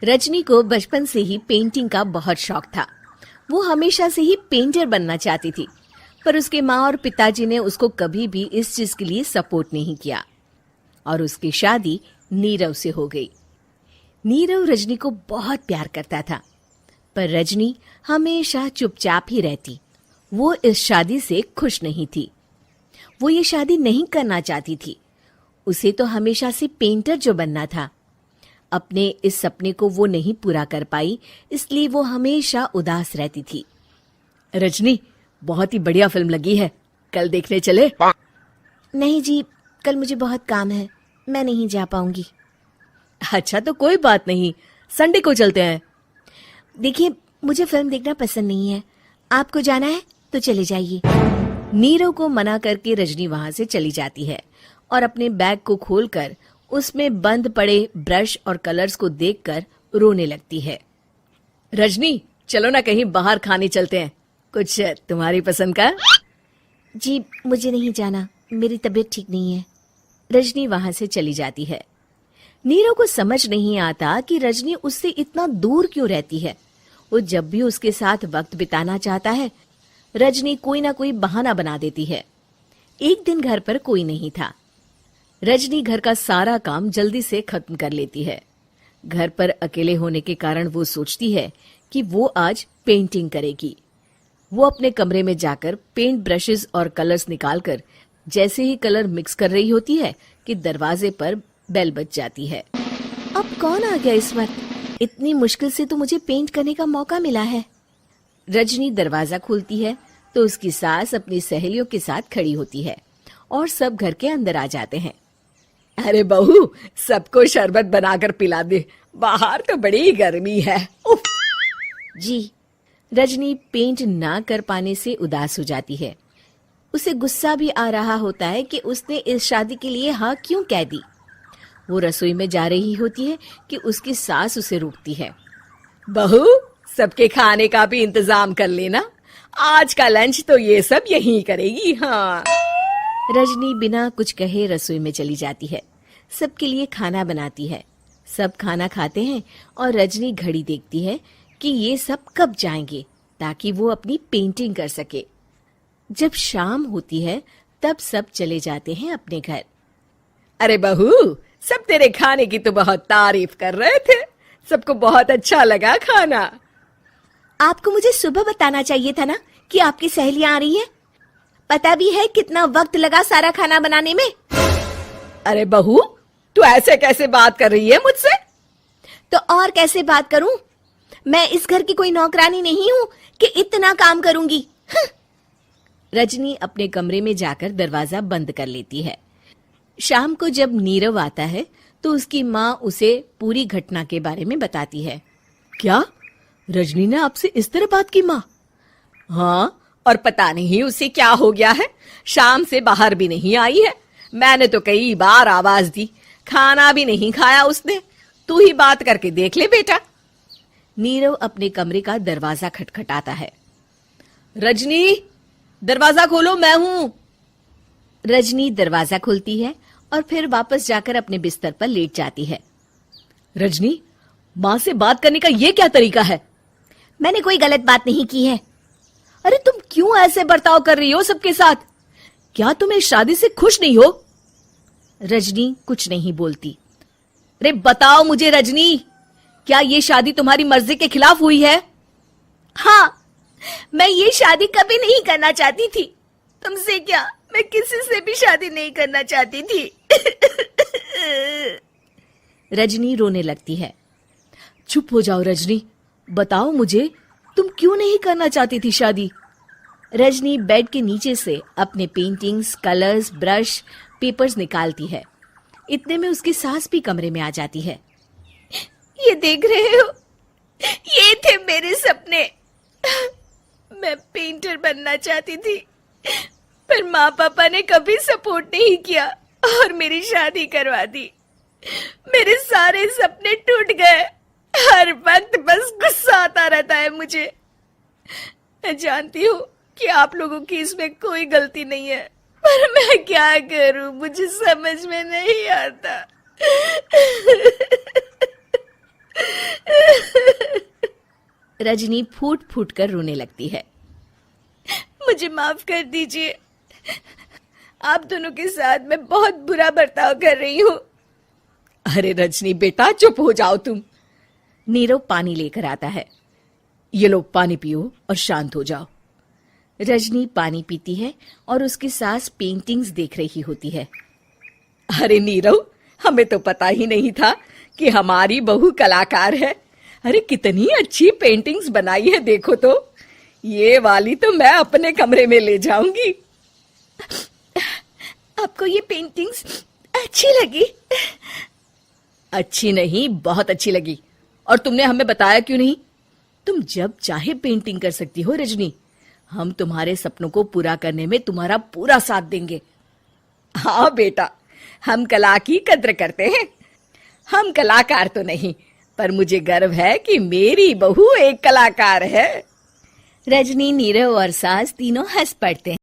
रजनी को बचपन से ही पेंटिंग का बहुत शौक था। वो हमेशा से ही पेंटर बनना चाहती थी, पर उसके माँ और पिताजी ने उसको कभी भी इस चीज के लिए सपोर्ट नहीं किया और उसकी शादी नीरव से हो गई। नीरव रजनी को बहुत प्यार करता था, पर रजनी हमेशा चुपचाप ही रहती। वो इस शादी से खुश नहीं थी। वो ये शादी नहीं करना चाहती थी। उसे तो हमेशा से पेंटर जो बनना था। अपने इस सपने को वो नहीं पूरा कर पाई, इसलिए वो हमेशा उदास रहती थी। रजनी, बहुत ही बढ़िया फिल्म लगी है, कल देखने चले? नहीं जी, कल मुझे बहुत काम है, मैं नहीं जा पाऊंगी। अच्छा तो कोई बात नहीं, संडे को चलते हैं। देखिए, मुझे फिल्म देखना पसंद नहीं है। आपको जाना है तो चले जाइए। नीरव को मना करके रजनी वहां से चली जाती है और अपने बैग को खोलकर उसमें बंद पड़े ब्रश और कलर्स को देखकर रोने लगती है। रजनी, चलो ना कहीं बाहर खाने चलते हैं, कुछ तुम्हारी पसंद का। जी, मुझे नहीं जाना, मेरी तबीयत ठीक नहीं है। रजनी वहां से चली जाती है। नीरव को समझ नहीं आता कि रजनी उससे इतना दूर क्यों रहती है। वो जब भी उसके साथ वक्त बिताना चाहता है, रजनी कोई ना कोई बहाना बना देती है। एक दिन घर पर कोई नहीं था। रजनी घर का सारा काम जल्दी से खत्म कर लेती है। घर पर अकेले होने के कारण वो सोचती है कि वो आज पेंटिंग करेगी। वो अपने कमरे में जाकर पेंट ब्रशेस और कलर्स निकालकर जैसे ही कलर मिक्स कर रही होती है कि दरवाजे पर बेल बज जाती है। अब कौन आ गया इस वक्त? इतनी मुश्किल से तो मुझे पेंट करने का मौका मिला है। रजनी दरवाजा खोलती है तो उसकी सास अपनी सहेलियों के साथ खड़ी होती है और सब घर के अंदर आ जाते हैं। अरे बहू, सबको शरबत बनाकर पिला दे, बाहर तो बड़ी गर्मी है। उफ। जी। रजनी पेंट ना कर पाने से उदास हो जाती है। उसे गुस्सा भी आ रहा होता है कि उसने इस शादी के लिए हाँ क्यों कह दी। वो रसोई में जा रही होती है कि उसकी सास उसे रोकती है। बहू, सबके खाने का भी इंतजाम कर लेना, आज का लंच तो ये सब यहीं करेगी। हाँ। रजनी बिना कुछ कहे रसोई में चली जाती है। सबके लिए खाना बनाती है। सब खाना खाते हैं और रजनी घड़ी देखती है कि ये सब कब जाएंगे ताकि वो अपनी पेंटिंग कर सके। जब शाम होती है तब सब चले जाते हैं अपने घर। अरे बहू, सब तेरे खाने की तो बहुत तारीफ कर रहे थे, सबको बहुत अच्छा लगा खाना। आपको मुझे सुबह बताना चाहिए था ना कि आपकी सहेलियां आ रही है। पता भी है कितना वक्त लगा सारा खाना बनाने में। अरे बहू, तू ऐसे कैसे बात कर रही है मुझसे? तो और कैसे बात करूं? मैं इस घर की कोई नौकरानी नहीं हूं कि इतना काम करूंगी। रजनी अपने कमरे में जाकर दरवाजा बंद कर लेती है। शाम को जब नीरव आता है तो उसकी माँ उसे पूरी घटना के बारे में बताती है। क्या रजनी ने आपसे इस तरह बात की माँ? हाँ, और पता नहीं उसे क्या हो गया है, शाम से बाहर भी नहीं आई है। मैंने तो कई बार आवाज दी, खाना भी नहीं खाया उसने। तू ही बात करके देख ले बेटा। नीरव अपने कमरे का दरवाजा खटखटाता है। रजनी, दरवाजा खोलो, मैं हूं। रजनी दरवाजा खोलती है और फिर वापस जाकर अपने बिस्तर पर लेट जाती है। रजनी, माँ से बात करने का ये क्या तरीका है? मैंने कोई गलत बात नहीं की है। अरे तुम क्यों ऐसे बर्ताव कर रही हो सबके साथ? क्या तुम इस शादी से खुश नहीं हो? रजनी कुछ नहीं बोलती। अरे बताओ मुझे रजनी, क्या ये शादी तुम्हारी मर्जी के खिलाफ हुई है? हाँ, मैं ये शादी कभी नहीं करना चाहती थी। तुमसे क्या, मैं किसी से भी शादी नहीं करना चाहती थी। रजनी रोने लगती है। चुप हो जाओ रजनी, बताओ मुझे, तुम क्यों नहीं करना चाहती थी शादी? रजनी बेड के नीचे से अपने पेंटिंग्स, कलर्स, ब्रश, पेपर्स निकालती है। इतने में उसकी सास भी कमरे में आ जाती है। ये देख रहे हो, ये थे मेरे सपने। मैं पेंटर बनना चाहती थी, पर माँ पापा ने कभी सपोर्ट नहीं किया और मेरी शादी करवा दी। मेरे सारे सपने टूट गए। हर वक्त बस गुस्सा आता रहता है मुझे। मैं जानती हूँ कि आप लोगों की इसमें कोई गलती नहीं है, पर मैं क्या करूँ, मुझे समझ में नहीं आता। रजनी फूट फूट कर रोने लगती है। मुझे माफ कर दीजिए, आप दोनों के साथ मैं बहुत बुरा बर्ताव कर रही हूँ। अरे रजनी बेटा, चुप हो जाओ तुम। नीरव पानी लेकर आता है। ये लो पानी पियो और शांत हो जाओ। रजनी पानी पीती है और उसकी सास पेंटिंग्स देख रही होती है। अरे नीरव, हमें तो पता ही नहीं था कि हमारी बहू कलाकार है। अरे कितनी अच्छी पेंटिंग्स बनाई है, देखो तो। ये वाली तो मैं अपने कमरे में ले जाऊंगी। आपको ये पेंटिंग्स अच्छी लगी? अच्छी नहीं, बहुत अच्छी लगी। और तुमने हमें बताया क्यों नहीं? तुम जब चाहे पेंटिंग कर सकती हो रजनी। हम तुम्हारे सपनों को पूरा करने में तुम्हारा पूरा साथ देंगे। हाँ बेटा, हम कला की कद्र करते हैं। हम कलाकार तो नहीं, पर मुझे गर्व है कि मेरी बहू एक कलाकार है। रजनी, नीरव और सास तीनों हंस पड़ते हैं।